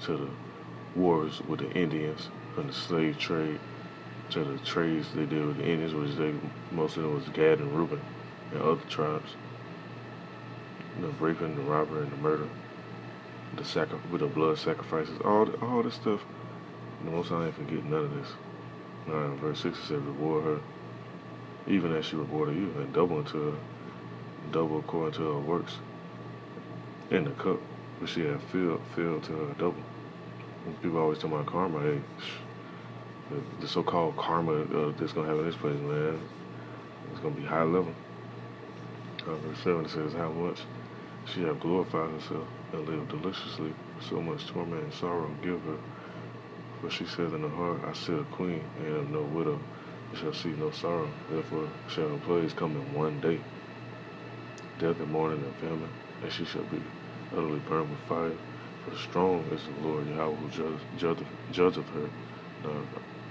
to the wars with the Indians and the slave trade, to the trades they did with the Indians, which most of them was Gad and Reuben and other tribes. The raping, the robbery, and the murder, with the blood sacrifices, all this stuff. The Most High ain't forget none of this. Verse 6 it said, reward her, even as she rewarded you, and double according to her works. And the cup which she had filled to her double. And people always talk about karma. Hey, the so-called karma that's gonna happen in this place, man, it's gonna be high level. Verse 7 says, how much she hath glorified herself and lived deliciously, so much torment and sorrow give her. For she said in her heart, I sit a queen, and am no widow, and shall see no sorrow. Therefore shall her plagues come in one day, death and mourning and famine, and she shall be utterly burned with fire. For strong is the Lord Yahweh who judgeth her. Now,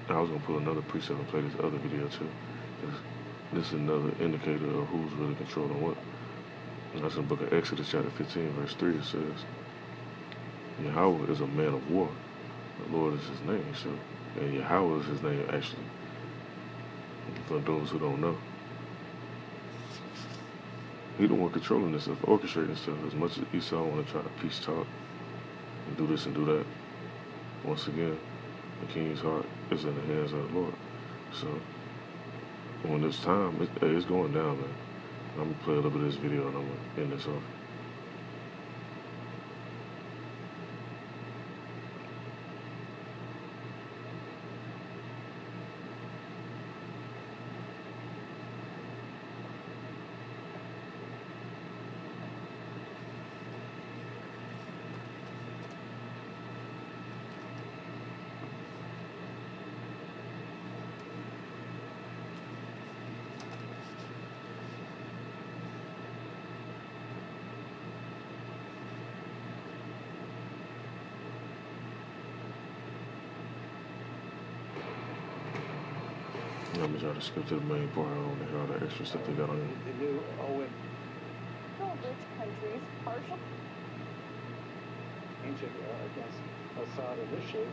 I was going to put another precept and play this other video too. This is another indicator of who's really controlling what. And that's in the book of Exodus chapter 15 verse 3. It says, Yahweh is a man of war. The Lord is his name. So, and Yahweh is his name actually. For those who don't know. He the one controlling this stuff, orchestrating stuff. As much as Esau want to try to peace talk and do this and do that, once again, the king's heart is in the hands of the Lord. So when it's time, it's going down, man. I'm gonna play a little bit of this video and I'm gonna end this off. I'm gonna try to skip to the main part. I don't want to hear all the extra stuff they got on here. The new OM. Rich countries partial against Assad initially.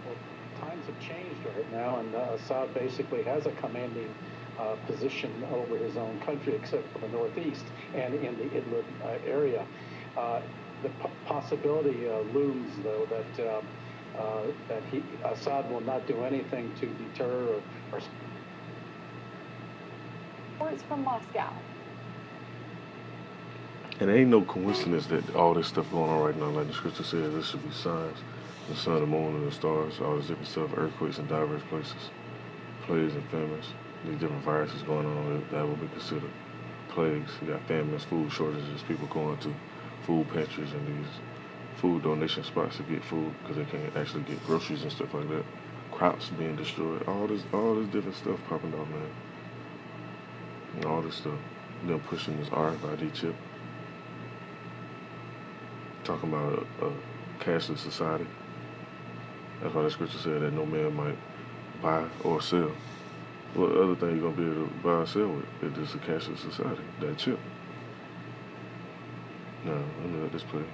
Well, times have changed right now, and Assad basically has a commanding position over his own country, except for the northeast and in the Idlib area. The possibility looms, though, that Assad will not do anything to deter or reports from Moscow. And it ain't no coincidence that all this stuff going on right now, like the scripture says, this should be signs. The sun, the moon, and the stars, all this different stuff, earthquakes in diverse places, plagues and famines, these different viruses going on, that will be considered plagues. You got famines, food shortages, people going to food pantries and these food donation spots to get food because they can't actually get groceries and stuff like that. Crops being destroyed, all this different stuff popping out, man. And all this stuff, them pushing this RFID chip. Talking about a cashless society. That's why the scripture said that no man might buy or sell. What other thing you're going to be able to buy or sell with if this is a cashless society? That chip. Now, let me let this play.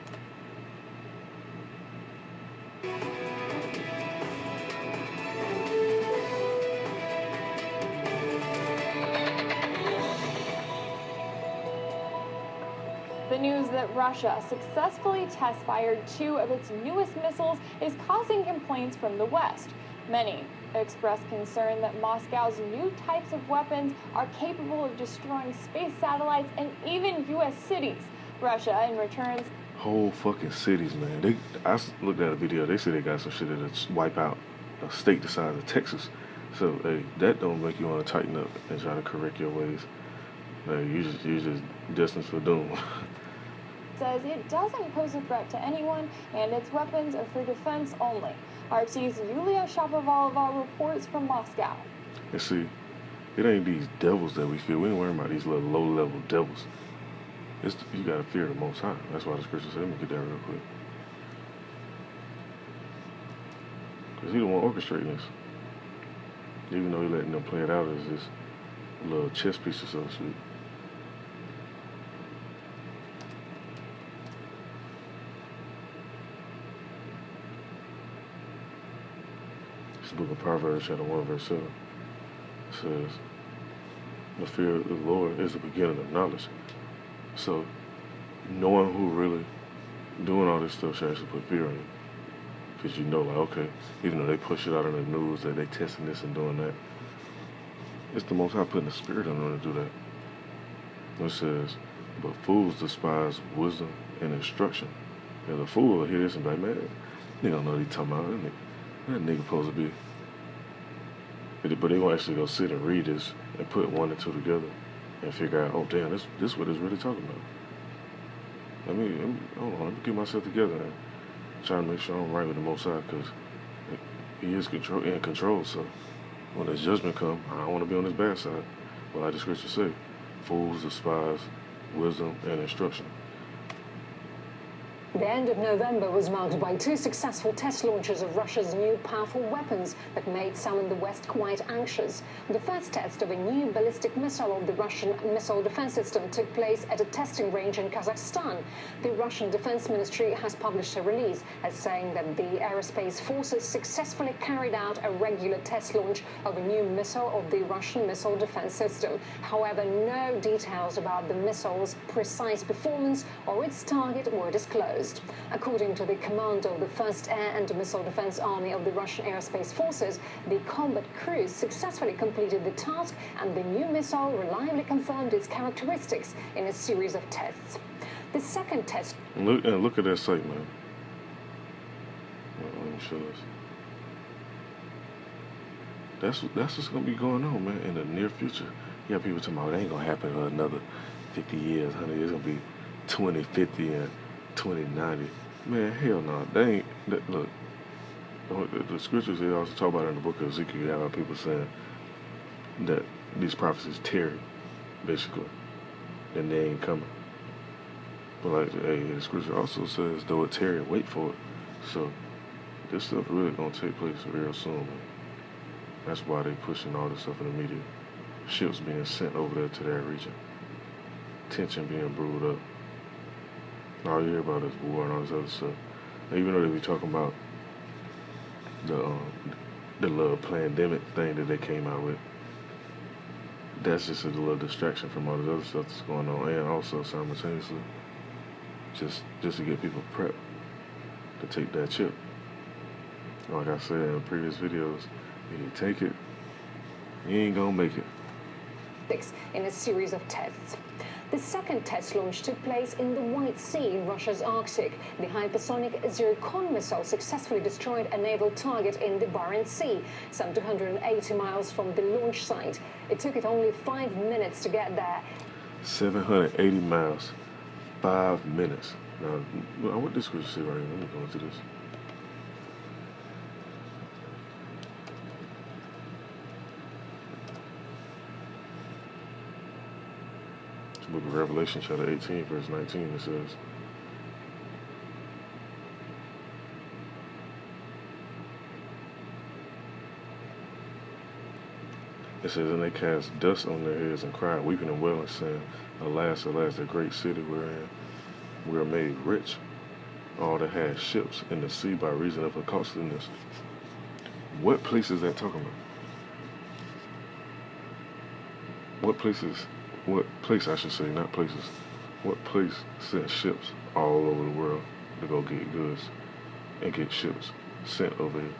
The news that Russia successfully test-fired 2 of its newest missiles is causing complaints from the West. Many express concern that Moscow's new types of weapons are capable of destroying space satellites and even U.S. cities. Russia, in return, Whole fucking cities, man. I looked at a video. They say they got some shit that'll wipe out a state the size of Texas. So, hey, that don't make you want to tighten up and try to correct your ways. Hey, you just destined for doom. says it doesn't pose a threat to anyone and its weapons are for defense only. RT's Yulia Shapovalova reports from Moscow. And see, it ain't these devils that we fear. We ain't worrying about these little low-level devils. You gotta fear the Most High. That's why the scripture said, let me get that real quick. Because he the one orchestrating this. Even though he letting them play it out as this little chess piece or so to speak. the book of Proverbs, chapter 1, verse 7. It says, the fear of the Lord is the beginning of knowledge. So, knowing who really doing all this stuff should actually put fear in you. Because you know, like, okay, even though they push it out in the news that they testing this and doing that, it's the Most High putting the spirit in them to do that. It says, but fools despise wisdom and instruction. And the fool will hear this and be like, man, they don't know what he's talking about. That nigga supposed to be. But they won't actually go sit and read this and put one and two together and figure out, oh damn, this what it's really talking about. Hold on, let me get myself together and try to make sure I'm right with the Most High, because He is in control. So when His judgment come, I don't want to be on His bad side. But like the scriptures say, fools despise wisdom and instruction. The end of November was marked by 2 successful test launches of Russia's new powerful weapons that made some in the West quite anxious. The first test of a new ballistic missile of the Russian missile defense system took place at a testing range in Kazakhstan. The Russian Defense Ministry has published a release as saying that the aerospace forces successfully carried out a regular test launch of a new missile of the Russian missile defense system. However, no details about the missile's precise performance or its target were disclosed. According to the commander of the 1st Air and Missile Defense Army of the Russian Aerospace Forces, the combat crews successfully completed the task, and the new missile reliably confirmed its characteristics in a series of tests. The second test... Look at that site, man. Let me show this. That's what's going to be going on, man, in the near future. You have people talking about it ain't going to happen for another 50 years, 100 years. It's going to be 2050 and 2090. Man, hell no. They ain't. Look, the scriptures, they also talk about it in the book of Ezekiel. You have people saying that these prophecies tarry, basically, and they ain't coming. But like, hey, the scripture also says, though it tarry, wait for it. So this stuff really gonna take place real soon, man. That's why they pushing all this stuff in the media. Ships being sent over there to that region. Tension being brewed up. All you hear about is war and all this other stuff. And even though they be talking about the little pandemic thing that they came out with, that's just a little distraction from all this other stuff that's going on, and also simultaneously just to get people prepped to take that chip. Like I said in previous videos, if you take it, you ain't gonna make it. In a series of tests. The second test launch took place in the White Sea in Russia's Arctic. The hypersonic Zircon missile successfully destroyed a naval target in the Barents Sea, some 280 miles from the launch site. It took it only 5 minutes to get there. 780 miles, 5 minutes. Now, what this scripture say right here? Let me go into this. Book of Revelation, chapter 18, verse 19, it says, and they cast dust on their heads and cried, weeping and wailing, saying, alas, alas, the great city wherein we are made rich, all that had ships in the sea by reason of her costliness. What place is that talking about? What place, I should say, not places. What place sent ships all over the world to go get goods and get ships sent over here?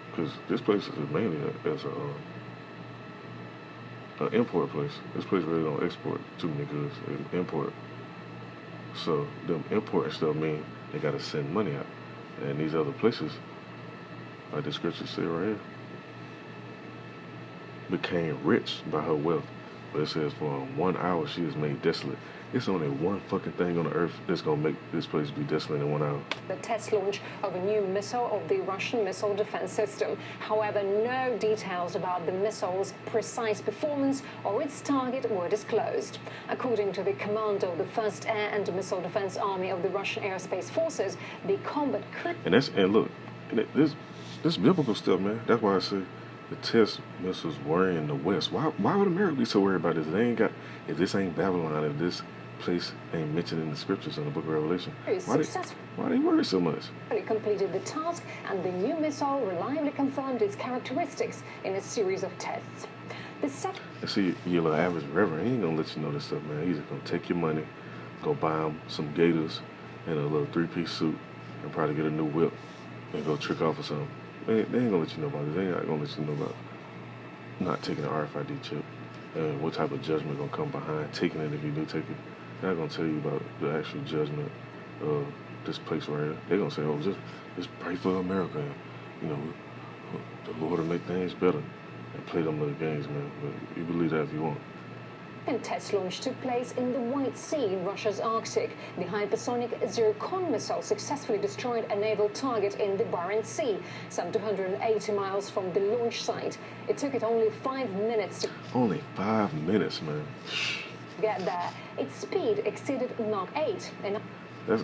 Because this place is mainly as an import place. This place really don't export too many goods. They import. So them importing stuff mean they got to send money out. And these other places, like the scriptures say right here, became rich by her wealth. But it says for 1 hour she is made desolate. It's only one fucking thing on the earth that's gonna make this place be desolate in 1 hour. The test launch of a new missile of the Russian missile defense system. However, no details about the missile's precise performance or its target were disclosed. According to the commander of the 1st Air and Missile Defense Army of the Russian Aerospace Forces, the combat crew... And look, this biblical stuff, man. That's why I say the test missiles were in the West. Why would America be so worried about this? If this ain't Babylon, if this place ain't mentioned in the scriptures in the book of Revelation. Why they worry so much? It completed the task, and the new missile reliably confirmed its characteristics in a series of tests. See, your little average reverend, he ain't gonna let you know this stuff, man. He's just gonna take your money, go buy him some gators and a little 3-piece suit, and probably get a new whip and go trick off or something. They ain't gonna let you know about this. They ain't gonna let you know about not taking an RFID chip and what type of judgment gonna come behind taking it if you do take it. They're not gonna tell you about the actual judgment of this place right here. They're gonna say, oh, just pray for America, and, you know, the Lord will make things better, and play them little games, man. But you believe that if you want. And test launch took place in the White Sea in Russia's Arctic. The hypersonic Zircon missile successfully destroyed a naval target in the Barents Sea, some 280 miles from the launch site. It took it only 5 minutes to... Only 5 minutes, man. ...get there. Its speed exceeded Mach 8. And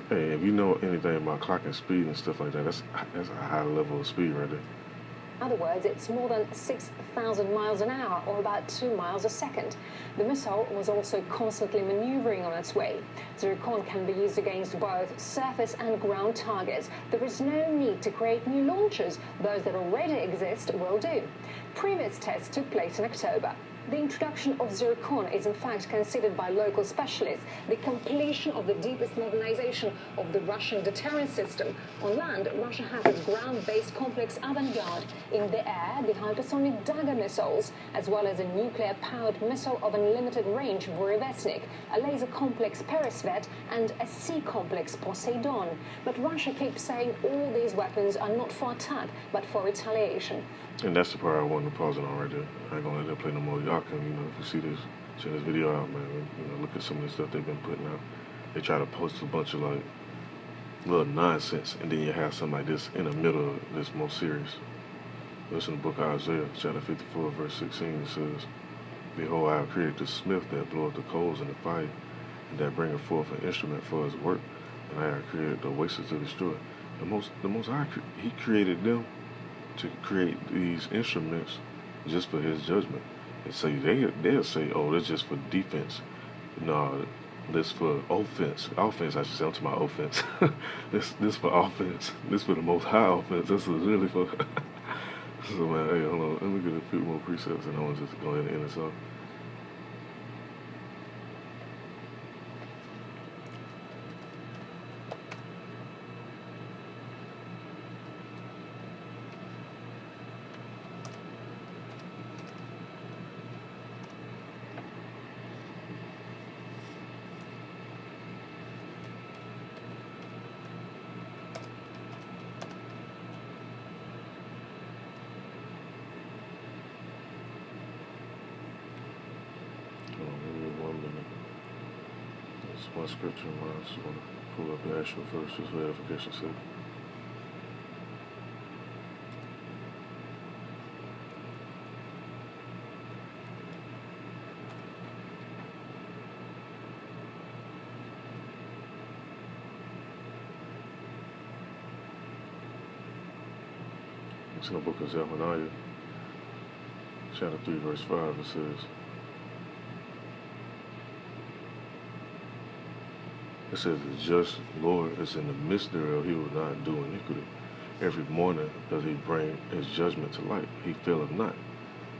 hey, if you know anything about clocking speed and stuff like that, that's a high level of speed right there. In other words, it's more than 6,000 miles an hour, or about 2 miles a second. The missile was also constantly maneuvering on its way. Zircon can be used against both surface and ground targets. There is no need to create new launchers. Those that already exist will do. Previous tests took place in October. The introduction of Zircon is in fact considered by local specialists the completion of the deepest modernization of the Russian deterrence system. On land, Russia has its ground-based complex Avangard. In the air, the hypersonic Dagger missiles, as well as a nuclear-powered missile of unlimited range Burevestnik, a laser complex Peresvet, and a sea complex Poseidon. But Russia keeps saying all these weapons are not for attack, but for retaliation. And that's the part I wanted to pause it on right there. I ain't gonna let them play no more. Y'all can, if you see this, check this video out, man. Look at some of the stuff they've been putting out. They try to post a bunch of like little nonsense, and then you have something like this in the middle of this more serious. Listen to the book of Isaiah, chapter 54, verse 16. It says, "Behold, I have created the smith that bloweth the coals in the fire, and that bringeth forth an instrument for his work. And I have created the wasters to destroy." The most High, he created them to create these instruments just for his judgment. And so they'll say, oh, that's just for defense. No, this for offense. Offense, I should say. I'm talking about offense. this for offense. This for the most high offense. This is really for... So, man, hey, hold on. Let me get a few more precepts, and I want to just go ahead and end this off. One scripture in mind, I just want to pull up the actual verse just for edification's sake. It's in the book of Zephaniah, chapter 3, verse 5, it says, it says, "The just Lord is in the midst thereof, he will not do iniquity. Every morning does he bring his judgment to light. He faileth not.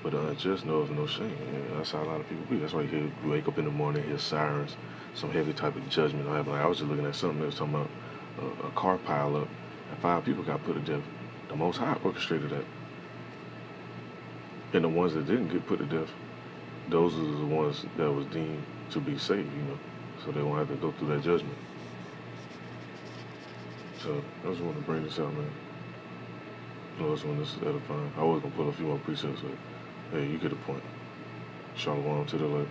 But the unjust knoweth no shame." And that's how a lot of people be. That's why you wake up in the morning, hear sirens, some heavy type of judgment. I was just looking at something that was talking about a car pile up, and 5 people got put to death. The Most High orchestrated that. And the ones that didn't get put to death, those are the ones that was deemed to be saved, so they won't have to go through that judgment. So I just want to bring this out, man. This one, this is edifying. I was going to put a few more precepts, but hey, you get the point. Shalom to the light.